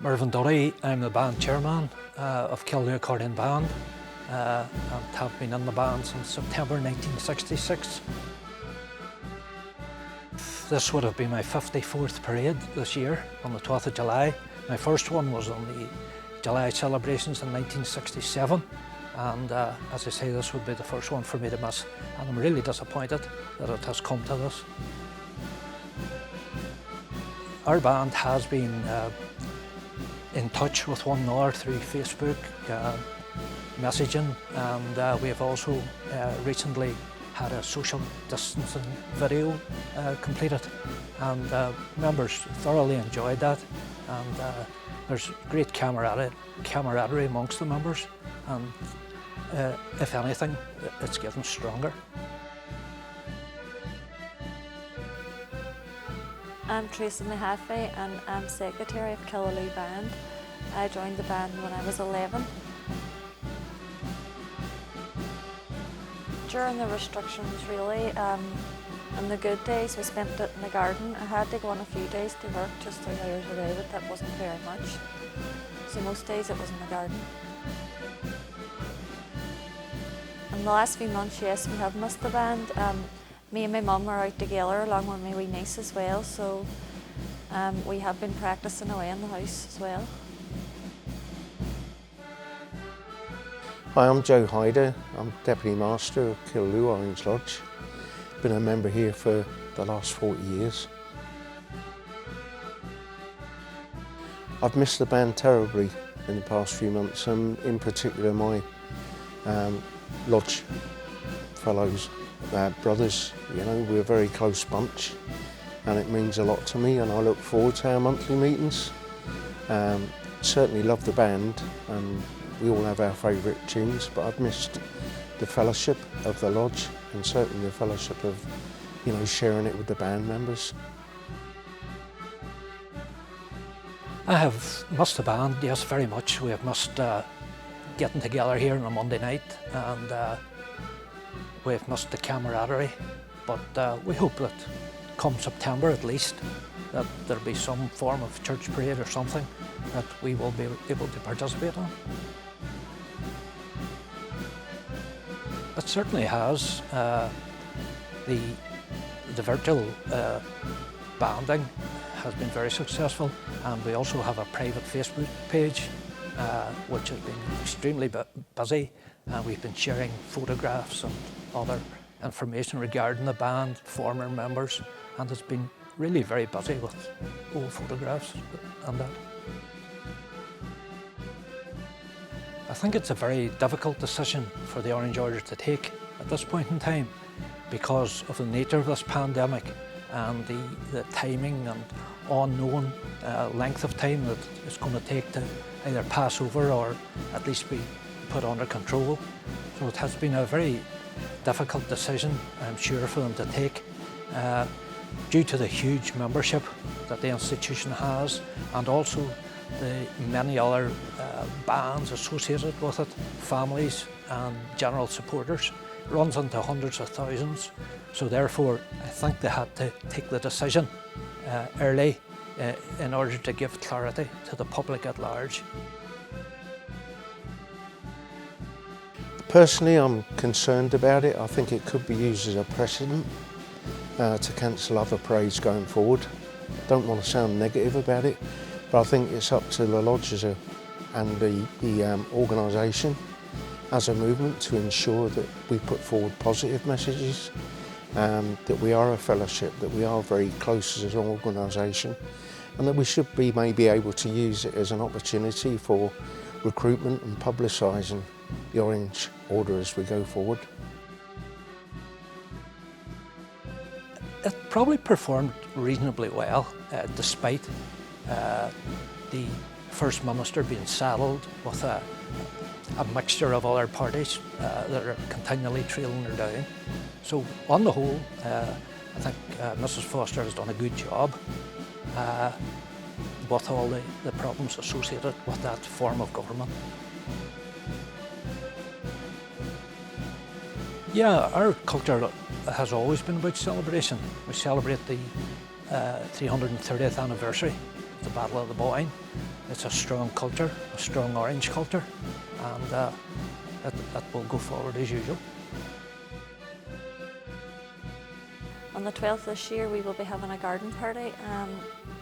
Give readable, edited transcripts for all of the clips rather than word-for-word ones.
Burntollet, I'm the band chairman of Killaloo Accordion Band and have been in the band since September 1966. This would have been my 54th parade this year on the 12th of July. My first one was on the July celebrations in 1967, and as I say, this would be the first one for me to miss, and I'm really disappointed that it has come to this. Our band has been in touch with one another through Facebook messaging, and we have also recently had a social distancing video completed, and members thoroughly enjoyed that, and there's great camaraderie amongst the members, and if anything, it's getting stronger. I'm Tracy Mahaffey and I'm secretary of Killaloo Band. I joined the band when I was 11. During the restrictions really, on the good days we spent it in the garden. I had to go on a few days to work, just 3 hours a day, but that wasn't very much. So most days it was in the garden. In the last few months, yes, we have missed the band. Me and my mum are out together along with my wee niece as well, so we have been practising away in the house as well. Hi, I'm Joe Hyder. I'm Deputy Master of Killaloo Orange Lodge. Been a member here for the last 40 years. I've missed the band terribly in the past few months, and in particular my lodge fellows. Brothers, you know, we're a very close bunch and it means a lot to me, and I look forward to our monthly meetings. Certainly love the band and we all have our favourite tunes, but I've missed the fellowship of the lodge and certainly the fellowship of, you know, sharing it with the band members. I have missed the band, yes, very much. We have missed getting together here on a Monday night, and we've missed the camaraderie, but we hope that come September at least that there'll be some form of church parade or something that we will be able to participate in. It certainly has. The virtual banding has been very successful, and we also have a private Facebook page which has been extremely busy, and we've been sharing photographs and other information regarding the band, former members, and it's been really very busy with old photographs and that. I think it's a very difficult decision for the Orange Order to take at this point in time because of the nature of this pandemic and the timing and unknown length of time that it's going to take to either pass over or at least be put under control. So it has been a very difficult decision, I'm sure, for them to take due to the huge membership that the institution has, and also the many other bands associated with it, families and general supporters. It runs into hundreds of thousands, so therefore I think they had to take the decision early in order to give clarity to the public at large. Personally, I'm concerned about it. I think it could be used as a precedent to cancel other parades going forward. Don't want to sound negative about it, but I think it's up to the lodge and the organisation as a movement to ensure that we put forward positive messages, that we are a fellowship, that we are very close as an organisation, and that we should be maybe able to use it as an opportunity for recruitment and publicising the Orange Order as we go forward. It probably performed reasonably well, despite the First Minister being saddled with a mixture of other parties that are continually trailing her down. So on the whole, I think Mrs Foster has done a good job with all the problems associated with that form of government. Yeah, our culture has always been about celebration. We celebrate the 330th anniversary of the Battle of the Boyne, It's a strong culture, a strong Orange culture, and it will go forward as usual. On the 12th this year we will be having a garden party.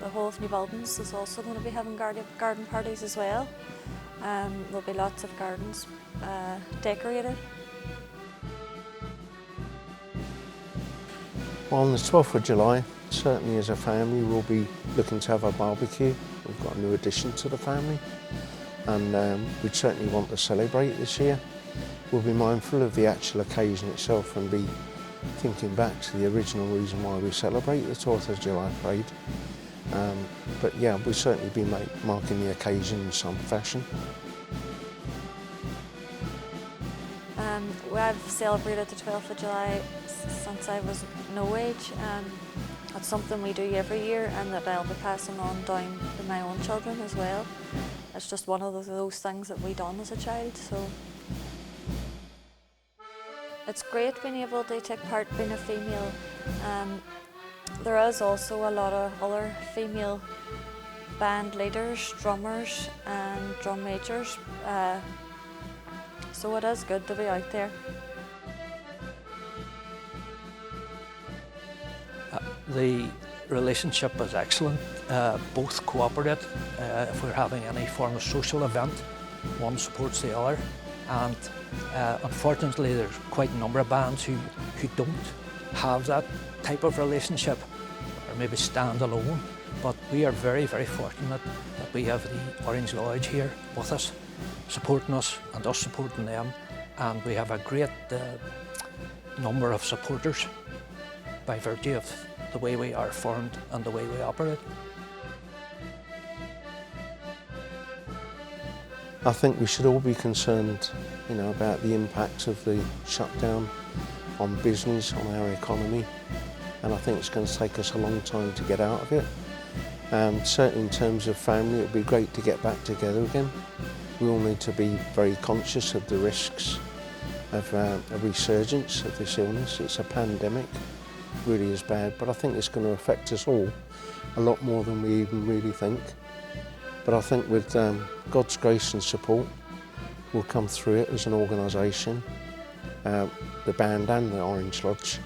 The whole of New Buildings is also going to be having garden parties as well. There'll be lots of gardens decorated. Well, on the 12th of July, certainly as a family we'll be looking to have a barbecue. We've got a new addition to the family, and we'd certainly want to celebrate this year. We'll be mindful of the actual occasion itself and be thinking back to the original reason why we celebrate the 12th of July parade. But yeah, we'll certainly be marking the occasion in some fashion. I've celebrated the 12th of July since I was no age. It's something we do every year and that I'll be passing on down to my own children as well. It's just one of those things that we done as a child. So it's great being able to take part being a female. There is also a lot of other female band leaders, drummers and drum majors. So it is good to be out there. The relationship is excellent. Both cooperate. If we're having any form of social event, one supports the other. And unfortunately, there's quite a number of bands who don't have that type of relationship, or maybe stand alone. But we are very, very fortunate that we have the Orange Lodge here with us, supporting us and us supporting them. And we have a great number of supporters by virtue of the way we are formed and the way we operate. I think we should all be concerned, about the impact of the shutdown on business, on our economy, and I think it's going to take us a long time to get out of it. And certainly in terms of family, it would be great to get back together again. We all need to be very conscious of the risks of a resurgence of this illness. It's a pandemic, really is bad, but I think it's going to affect us all a lot more than we even really think. But I think with God's grace and support, we'll come through it as an organisation, the band and the Orange Lodge,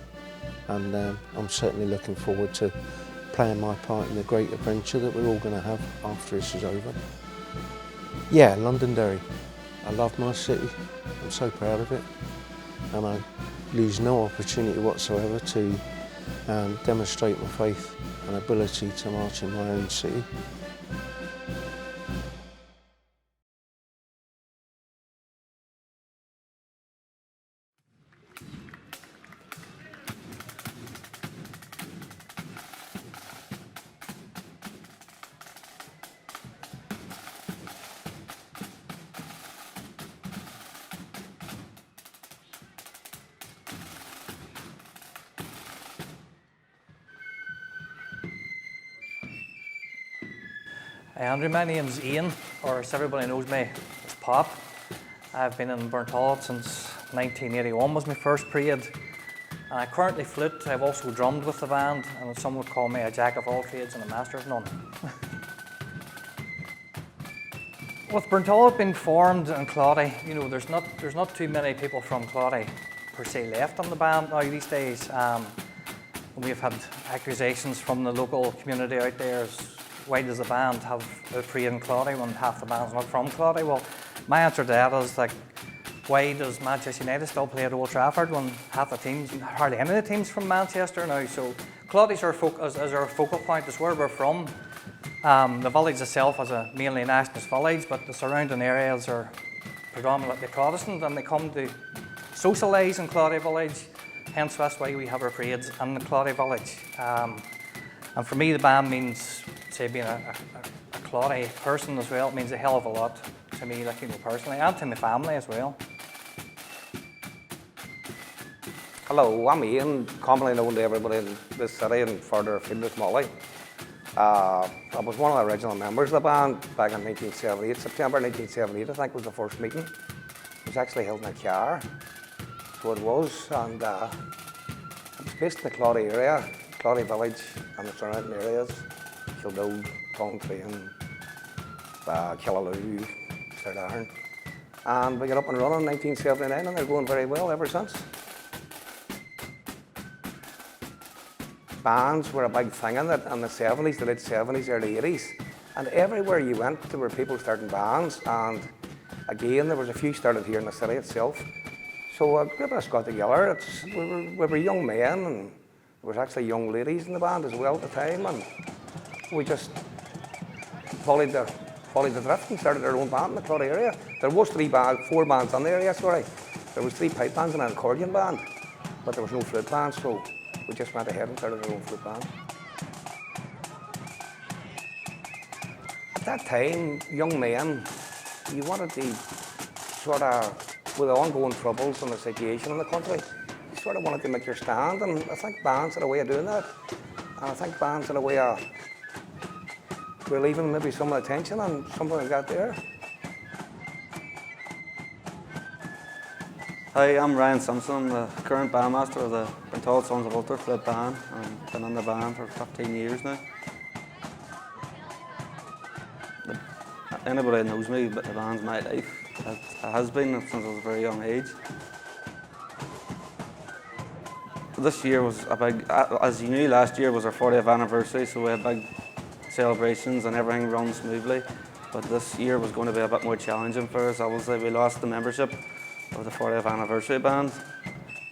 and I'm certainly looking forward to playing my part in the great adventure that we're all going to have after this is over. Yeah, Londonderry. I love my city. I'm so proud of it, and I lose no opportunity whatsoever to demonstrate my faith and ability to march in my own city. Andrew, my name's Ian, or as everybody knows me, as Pop. I've been in Burntollet since 1981 was my first parade. And I currently flute. I've also drummed with the band, and some would call me a jack of all trades and a master of none. With Burntollet being formed in Claudy, there's not too many people from Claudy per se left on the band now these days. We've had accusations from the local community out there as why does the band have a parade in Claudy when half the band's not from Claudy? Well, my answer to that is why does Manchester United still play at Old Trafford when half the teams, hardly any of the teams from Manchester now? So Claudy's our focal point, is where we're from. The village itself is a mainly nationalist village, but the surrounding areas are predominantly Protestant, and they come to socialise in Claudy village. Hence that's why we have our parades in the Claudy village. And for me, the band means, say, being a Claudy person as well, it means a hell of a lot to me, personally, and to my family as well. Hello, I'm Ian, commonly known to everybody in this city and further afield as Molly. I was one of the original members of the band back in 1978, September 1978, I think was the first meeting. It was actually held in a car, so it was, and it was based in the Claudy area, Claudy village and the surrounding areas, Killaloo, Coventry and Killaloo, Iron. And we got up and running in 1979 and they're going very well ever since. Bands were a big thing in it in the 70s, the late 70s, early 80s. And everywhere you went, there were people starting bands. And again, there was a few started here in the city itself. So a group of us got together. We were young men, and there was actually young ladies in the band as well at the time. And we just followed the drift and started our own band in the Clodagh area. There was 4 bands in the area, sorry. There was 3 pipe bands and an accordion band, but there was no flute band, so we just went ahead and started our own flute band. At that time, young men, you wanted to sort of, with the ongoing troubles and the situation in the country, you sort of wanted to make your stand, and I think bands had a way of doing that. And I think bands had a way of relieving maybe some of the tension and something like that there. Hi, I'm Ryan Simpson. I'm the current bandmaster of the Burntollet Sons of Ulster Flute band. I've been in the band for 15 years now. Anybody that knows me, but the band's my life. It has been since I was a very young age. This year was a big, as you knew, last year was our 40th anniversary, so we had big celebrations and everything run smoothly. But this year was going to be a bit more challenging for us. Obviously, we lost the membership of the 40th anniversary band.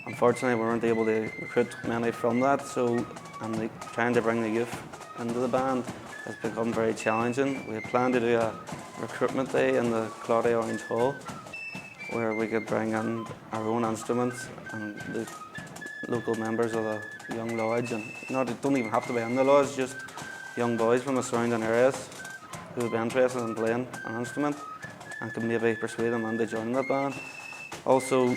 Unfortunately, we weren't able to recruit many from that, so trying to bring the youth into the band has become very challenging. We had planned to do a recruitment day in the Killaloo Orange Hall, where we could bring in our own instruments and the local members of the young lodge, and it don't even have to be in the lodge, just young boys from the surrounding areas who would be interested in playing an instrument and could maybe persuade them into joining the band. Also,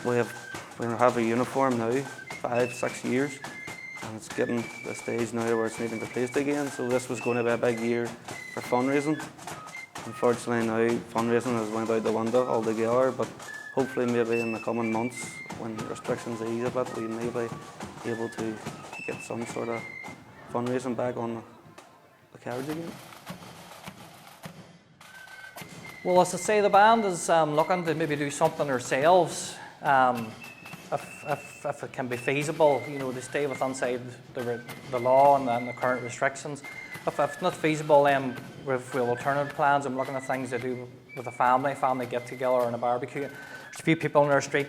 we have a uniform now, 5-6 years, and it's getting to the stage now where it's needing replaced again. So this was going to be a big year for fundraising. Unfortunately now fundraising has went out the window altogether, but hopefully maybe in the coming months when restrictions ease a bit, we may be able to get some sort of fundraising back on the carriage again. Well, as I say, the band is looking to maybe do something ourselves, if it can be feasible, to stay within the law and the current restrictions. If it's not feasible, then we've alternative plans. I'm looking at things to do with a family get together and a barbecue. There's a few people on our street,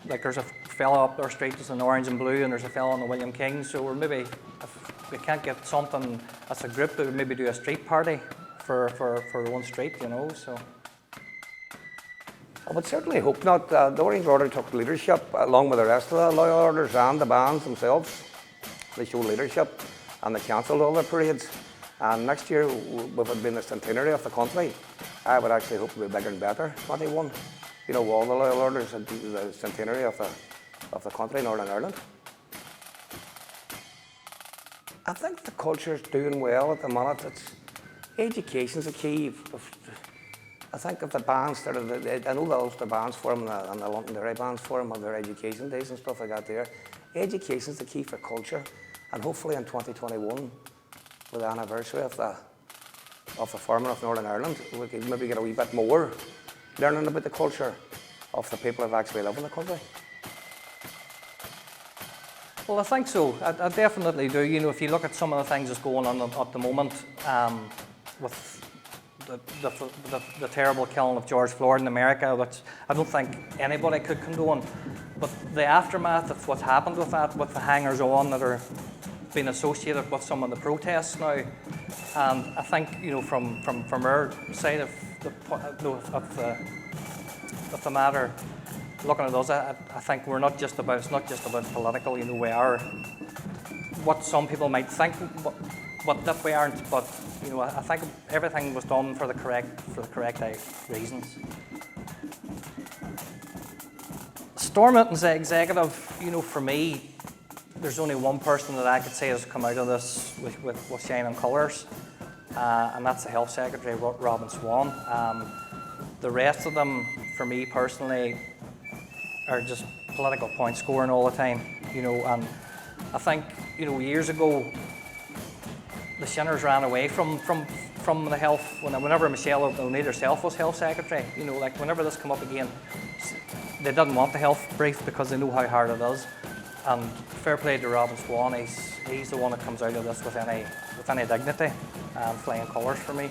like there's a fella up our street that's in orange and blue, and there's a fella on the William King. So we're maybe, if we can't get something as a group, we would maybe do a street party for one street, so. I would certainly hope not. The Orange Order took leadership along with the rest of the loyal orders and the bands themselves. They showed leadership and they cancelled all their parades. And next year, with it being the centenary of the country, I would actually hope to be bigger and better, 21. All the loyal orders and the centenary of the country, Northern Ireland. I think the culture's doing well at the minute. Education's the key. I think if the bands started, I know the Ulster Bands Forum and the Londonderry Bands Forum have their education days and stuff like that there. Education's the key for culture, and hopefully in 2021, with the anniversary of the forming of Northern Ireland, we could maybe get a wee bit more learning about the culture of the people who actually live in the country. Well, I think so. I definitely do. If you look at some of the things that's going on at the moment, with the terrible killing of George Floyd in America, which I don't think anybody could condone, but the aftermath of what's happened with that, with the hangers-on that are being associated with some of the protests now, and I think from our side of the matter, looking at us, I think it's not just about political. We are what some people might think, but that we aren't. But I think everything was done for the correct reasons. Stormonts executive, for me, there's only one person that I could say has come out of this with shining colours, and that's the Health Secretary, Robin Swan. The rest of them, for me personally, are just political point scoring all the time, and I think, years ago, the Shinners ran away from from the health, whenever Michelle O'Neill herself was health secretary, you know, like whenever this come up again, they didn't want the health brief because they know how hard it is. And fair play to Robin Swan, he's the one that comes out of this with any dignity and flying colours for me.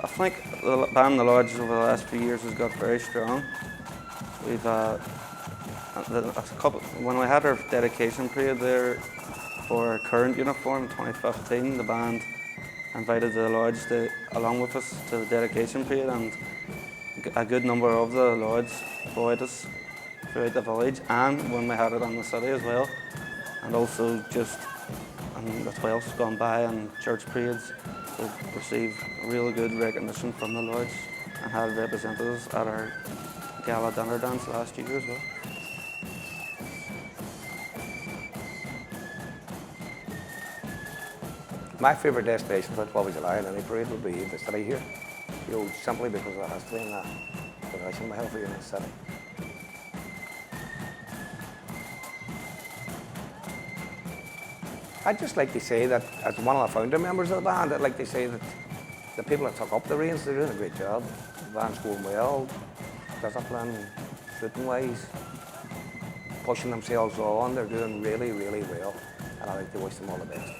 I think the band in the lodge over the last few years has got very strong. We've when we had our dedication period there for our current uniform, 2015, the band invited the lodge along with us to the dedication period, and a good number of the lodge followed us throughout the village, and when we had it in the city as well, and also just in the 12ths gone by and church parades, we received really good recognition from the lodge and had representatives at our gala dinner dance last year as well. My favourite destination for the 12th of July in any parade would be the city here, you know, simply because of the history and the tradition we have here in the city. I'd just like to say that, as one of the founder members of the band, I'd like to say that the people that took up the reins, they're doing a great job. The band's going well, discipline, shooting-wise, pushing themselves on, they're doing really, really well, and I'd like to wish them all the best.